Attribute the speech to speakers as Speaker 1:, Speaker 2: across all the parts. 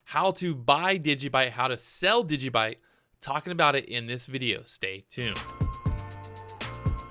Speaker 1: how to buy Digibyte, how to sell Digibyte, talking about it in this video. Stay tuned.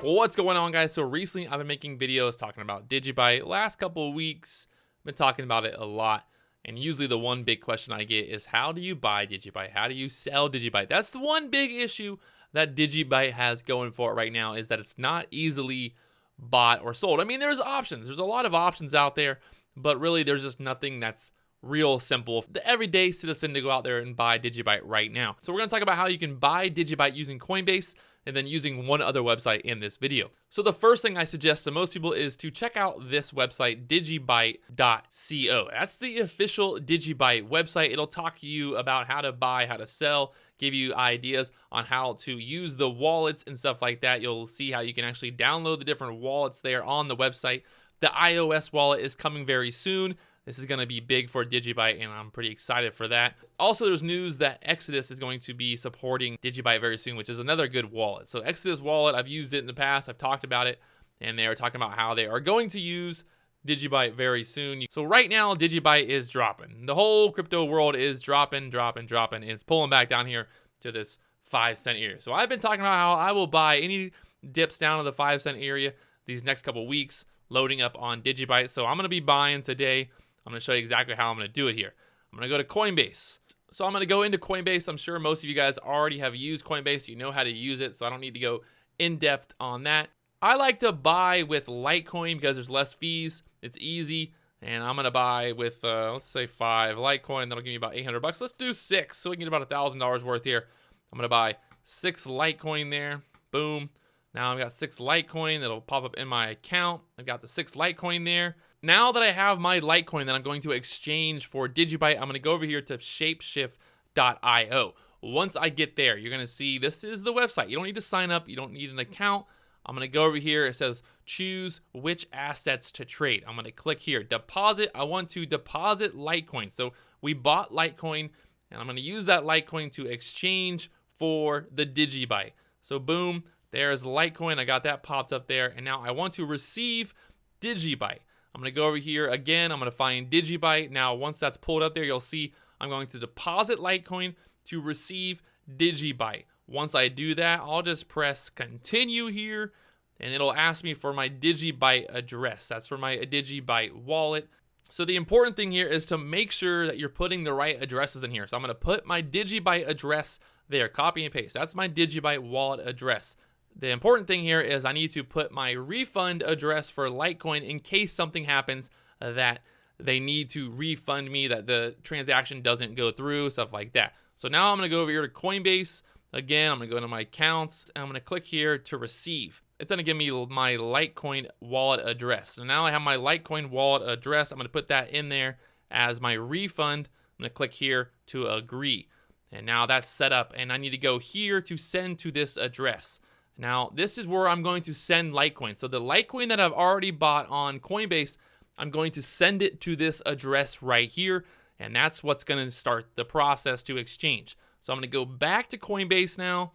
Speaker 1: Well, what's going on, guys? So recently I've been making videos talking about Digibyte. Last couple of weeks, I've been talking about it a lot. And usually the one big question I get is, how do you buy Digibyte? How do you sell Digibyte? That's the one big issue that Digibyte has going for it right now, is that it's not easily bought or sold. I mean, there's options. There's a lot of options out there, but really there's just nothing that's real simple for the everyday citizen to go out there and buy Digibyte right now. So we're going to talk about how you can buy Digibyte using CoinBase and then using one other website in this video. So the first thing I suggest to most people is to check out this website, digibyte.co. That's the official Digibyte website. It'll talk to you about how to buy, how to sell, give you ideas on how to use the wallets and stuff like that. You'll see how you can actually download the different wallets there on the website. The iOS wallet is coming very soon. This is going to be big for Digibyte, and I'm pretty excited for that. Also, there's news that Exodus is going to be supporting Digibyte very soon, which is another good wallet. So Exodus wallet, I've used it in the past. I've talked about it, and they are talking about how they are going to use Digibyte very soon. So right now, Digibyte is dropping. The whole crypto world is dropping, and it's pulling back down here to this 5-cent area. So I've been talking about how I will buy any dips down to the 5-cent area these next couple weeks, loading up on Digibyte. So I'm going to be buying today. I'm going to show you exactly how I'm going to do it here. I'm going to go to Coinbase. So I'm going to go into Coinbase. I'm sure most of you guys already have used Coinbase. You know how to use it, so I don't need to go in depth on that. I like to buy with Litecoin because there's less fees. It's easy. And I'm going to buy with, let's say 5 Litecoin. That'll give me about $800. Let's do 6 so we can get about $1,000 worth here. I'm going to buy 6 Litecoin there. Boom. Now I've got 6 Litecoin that'll pop up in my account. I've got the 6 Litecoin there. Now that I have my Litecoin that I'm going to exchange for Digibyte, I'm going to go over here to shapeshift.io. Once I get there, you're going to see this is the website. You don't need to sign up. You don't need an account. I'm going to go over here. It says choose which assets to trade. I'm going to click here. Deposit. I want to deposit Litecoin. So we bought Litecoin, and I'm going to use that Litecoin to exchange for the Digibyte. So boom, there's Litecoin. I got that popped up there. And now I want to receive Digibyte. I'm going to go over here again. I'm going to find Digibyte. Now, once that's pulled up there, you'll see I'm going to deposit Litecoin to receive Digibyte. Once I do that, I'll just press continue here, and it'll ask me for my Digibyte address. That's for my Digibyte wallet. So the important thing here is to make sure that you're putting the right addresses in here. So I'm going to put my Digibyte address there, copy and paste. That's my Digibyte wallet address. The important thing here is I need to put my refund address for Litecoin in case something happens that they need to refund me, that the transaction doesn't go through, stuff like that. So now I'm going to go over here to Coinbase. Again, I'm going to go into my accounts, and I'm going to click here to receive. It's going to give me my Litecoin wallet address. So now I have my Litecoin wallet address. I'm going to put that in there as my refund. I'm going to click here to agree. And now that's set up, and I need to go here to send to this address. Now, this is where I'm going to send Litecoin. So the Litecoin that I've already bought on Coinbase, I'm going to send it to this address right here, and that's what's going to start the process to exchange. So I'm going to go back to Coinbase now,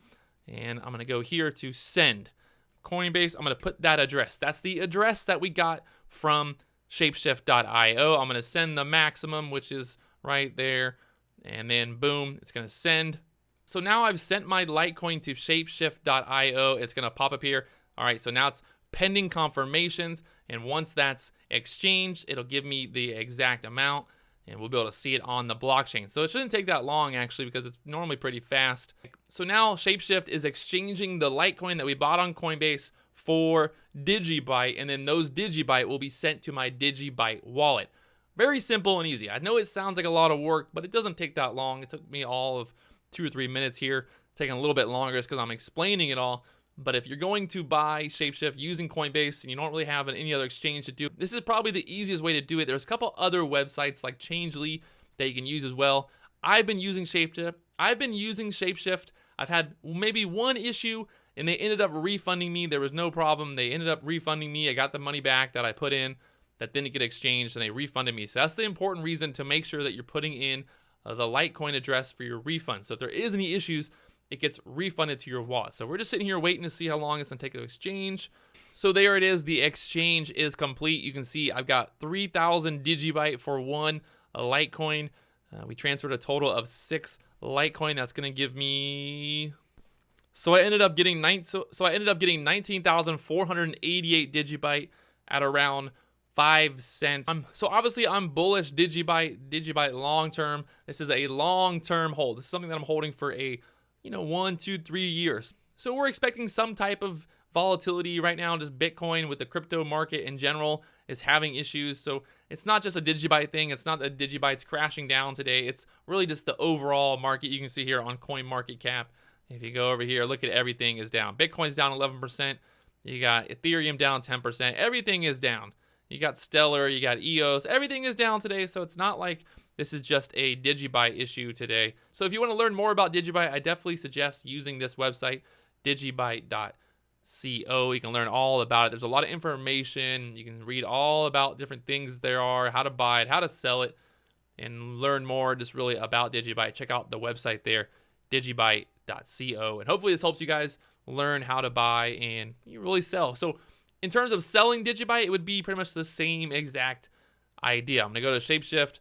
Speaker 1: and I'm going to go here to send. Coinbase, I'm going to put that address. That's the address that we got from shapeshift.io. I'm going to send the maximum, which is right there, and then boom, it's going to send. So now I've sent my Litecoin to shapeshift.io. It's going to pop up here. All right, so now it's pending confirmations. And once that's exchanged, it'll give me the exact amount, and we'll be able to see it on the blockchain. So it shouldn't take that long, actually, because it's normally pretty fast. So now Shapeshift is exchanging the Litecoin that we bought on Coinbase for Digibyte, and then those Digibyte will be sent to my Digibyte wallet. Very simple and easy. I know it sounds like a lot of work, but it doesn't take that long. It took me all of 2 or 3 minutes here, taking a little bit longer just because I'm explaining it all. But if you're going to buy Shapeshift using Coinbase and you don't really have any other exchange to do, this is probably the easiest way to do it. There's a couple other websites like Changely that you can use as well. I've been using Shapeshift. I've had maybe one issue, and they ended up refunding me. There was no problem. They ended up refunding me. I got the money back that I put in that didn't get exchanged, and they refunded me. So that's the important reason, to make sure that you're putting in the Litecoin address for your refund. So if there is any issues, it gets refunded to your wallet. So we're just sitting here waiting to see how long it's going to take to exchange. So there it is. The exchange is complete. You can see I've got 3,000 Digibyte for one Litecoin. We transferred a total of 6 Litecoin. That's going to give me... So I ended up getting 19,488 Digibyte at around 5 cents. So obviously I'm bullish Digibyte long term. This is a long term hold. This is something that I'm holding for a 1, 2, 3 years. So we're expecting some type of volatility right now. Just Bitcoin with the crypto market in general is having issues. So it's not just a Digibyte thing. It's not that Digibyte's crashing down today. It's really just the overall market. You can see here on CoinMarketCap. If you go over here, look at everything is down. Bitcoin's down 11%. You got Ethereum down 10%. Everything is down. You got Stellar, you got EOS. Everything is down today. So it's not like this is just a Digibyte issue today. So if you want to learn more about Digibyte, I definitely suggest using this website, digibyte.co. You can learn all about it. There's a lot of information. You can read all about different things there are, how to buy it, how to sell it, and learn more just really about Digibyte. Check out the website there, digibyte.co. And hopefully this helps you guys learn how to buy and you really sell. So in terms of selling Digibyte, it would be pretty much the same exact idea. I'm going to go to Shapeshift.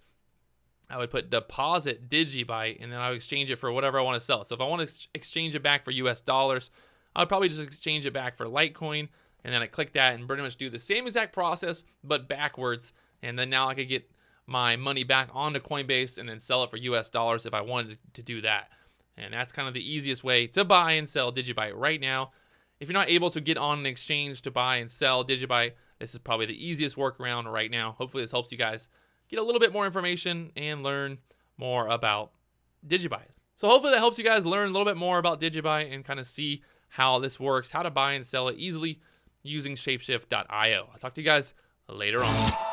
Speaker 1: I would put deposit Digibyte, and then I would exchange it for whatever I want to sell. So if I want to exchange it back for US dollars, I would probably just exchange it back for Litecoin, and then I click that and pretty much do the same exact process, but backwards. And then now I could get my money back onto Coinbase and then sell it for US dollars if I wanted to do that. And that's kind of the easiest way to buy and sell Digibyte right now. If you're not able to get on an exchange to buy and sell Digibyte, this is probably the easiest workaround right now. Hopefully this helps you guys get a little bit more information and learn more about Digibyte. So hopefully that helps you guys learn a little bit more about Digibyte and kind of see how this works, how to buy and sell it easily using Shapeshift.io. I'll talk to you guys later on.